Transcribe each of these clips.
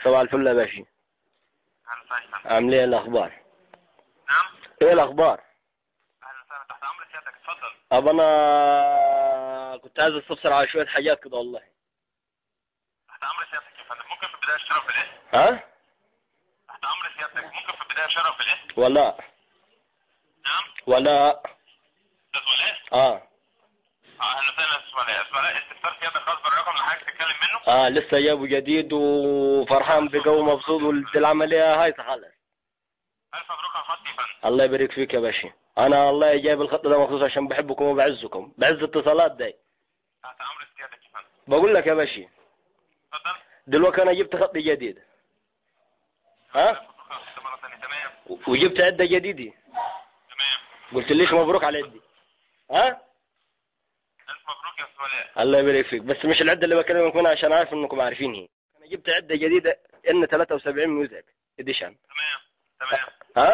صباح الفل يا باشا. عامل ايه الاخبار؟ نعم. ايه الاخبار؟ اهلا وسهلا، تحت امر سيادتك، اتفضل. ابا انا كنت عايز استفسر على شويه حاجات كده والله. تحت امر سيادتك يا فندم، ممكن في البدايه الشرف بالاسم؟ ها؟ تحت امر سيادتك، ممكن في البدايه الشرف بالاسم؟ ولا نعم. ولا استاذ ولاء. اه اهلا وسهلا استاذ ولاء. استاذ ولاء، استفسار سيادتك خاص بالرقم اللي حضرتك تتكلم منه؟ لسه جابه جديد وفرحان بقى ومبسوط والعمليه هاي خالص. الف مبروك على الخط يا فندم. الله يبارك فيك يا باشا. انا والله جايب الخط ده مخصوص عشان بحبكم وبعزكم، بعز اتصالات داي. تحت امر سيادتك يا فندم. بقول لك يا باشا، اتفضل. دلوقتي انا جبت خط جديد. ها؟ الف مبروك على الخط مره ثانيه. تمام. وجبت عده جديده. تمام. قلت ليش مبروك على عدي. ها؟ الف مبروك يا استاذ ولاء. الله يبارك فيك، بس مش العده اللي بكلمك منها عشان عارف انكم عارفين هي. انا جبت عده جديده ان 73 ميوزك اديشن. تمام. تمام. ها؟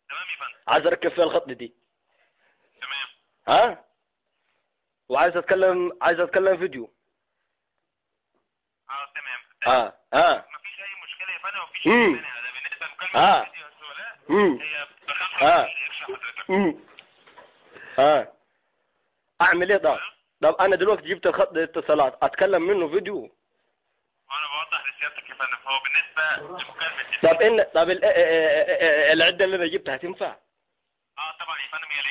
تمام يا فندم. عايز اركب فيها الخط دي. تمام. ها؟ وعايز اتكلم فيديو. تمام. مفيش اي مشكله يا فندم، مفيش اي مانع. ده بالنسبه لمكالمه الفيديو يا استاذ ولاء هي ب 5 قرش حضرتك. اعمل ايه طب؟ طب انا دلوقتي جبت الخط اتصالات اتكلم منه فيديو. وانا بوضح لسيادتك يا فندم، هو بالنسبه لمكالمه طب العده اللي انا جبتها هتنفع؟ طبعا يا فندم. هي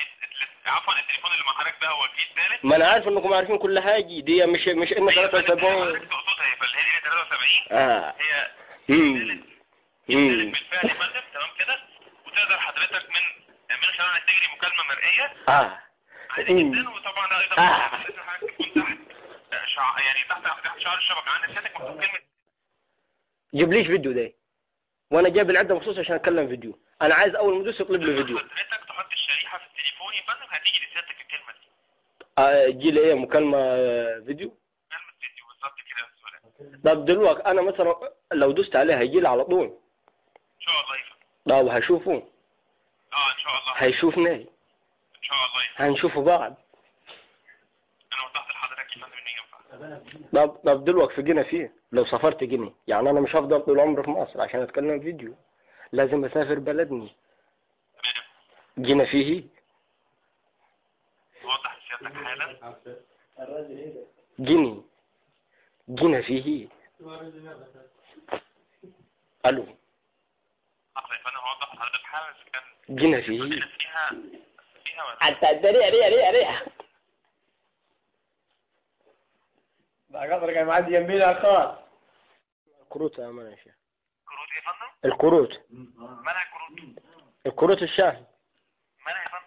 عفوا، التليفون اللي مع حضرتك ده هو الجيل الثالث. ما انا عارف انكم عارفين كل حاجه دي، مش ان 73. حضرتك تقصدها يا فندم، هي 73. هي الثالث بالفعل يا فندم. تمام كده. وتقدر حضرتك من خلال تجري مكالمه مرئيه عادي جدا. وطبعا ده ايضا حضرتك تكون تحت يعني تحت شعار الشبكه عندك سيادتك مكتوب كلمه. جيب ليش فيديو ده، وانا جايب العده مخصوص عشان اتكلم فيديو. انا عايز اول ما ادوس يطلب لي فيديو. حضرتك تحط الشريحه في التليفون يا فندم، هتيجي لسيادتك الكلمه دي. تجي لي ايه مكالمه فيديو؟ مكالمه فيديو بالظبط كده يا استاذ. طب دلوقتي انا مثلا لو دوست عليه هيجي لي على طول؟ ان شاء الله يا فندم. طب هشوفه؟ ان شاء الله. هيشوفني؟ ان شاء الله يا فندم. هنشوفه بعض. انا وضحت لحضرتك يا فندم انه ينفع. طب دلوقتي في جنيه فيه لو سافرت جنيه، يعني انا مش هفضل طول عمري في مصر عشان اتكلم فيديو، لازم اسافر بلدني. تمام. جنيه فيه؟ اوضح لسيادتك حالا. جنيه فيه؟ الو. لحظه يا فندم، اوضح لحضرتك حالا اذا كان جنيه فيه؟ فيها ولا حتى ريح بقى قدر كان معدي جنبينا الخاص. الكروت يا مان يا شيخ. كروت يا فندم؟ الكروت. مالها الكروت؟ الكروت الشاحن. مالها يا فندم؟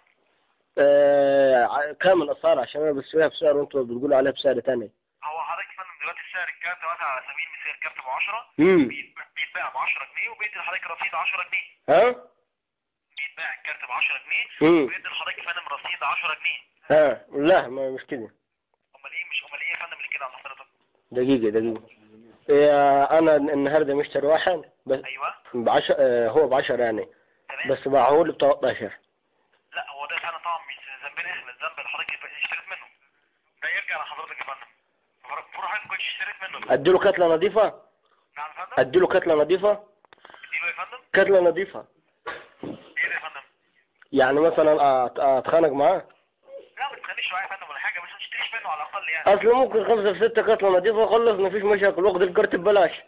كام الاسعار عشان انا بشتريها بسعر وانتوا بتقولوا عليها بسعر تاني. هو حضرتك يا فندم دلوقتي سعر الكارت مثلا على سبيل المثال الكارت ب 10 بيتباع ب 10 جنيه وبيدي لحضرتك رصيد 10 جنيه. ها؟ بيتباع الكارت ب 10 جنيه وبيدي لحضرتك يا فندم رصيد 10 جنيه. لا ما مش كده. امال ايه يا فندم اللي كده عند حضرتك؟ دقيقة. انا النهارده مشتري واحد بس. ايوه. هو ب10 يعني. تمام. بس باعه لي ب 13. لا هو ده فعلا طبعا مش ذنبنا احنا، الذنب اللي حضرتك اشتريت منه ده يرجع لحضرتك يا فندم. المفروض حضرتك كنت اشتريت منه. اديله كتلة نظيفة؟ نعم يا فندم؟ اديله كتلة نظيفة؟ اديله يا فندم؟ كتلة نظيفة. ايه ده يا فندم؟ يعني مثلا اتخانق معاه؟ لا ما تخليش معايا يا فندم ولا حاجه، بس ما تشتريش منه على الاقل يعني. اصل ممكن 5 6 كتلة نظيفة وخلص مفيش مشاكل واخد الكارت ببلاش.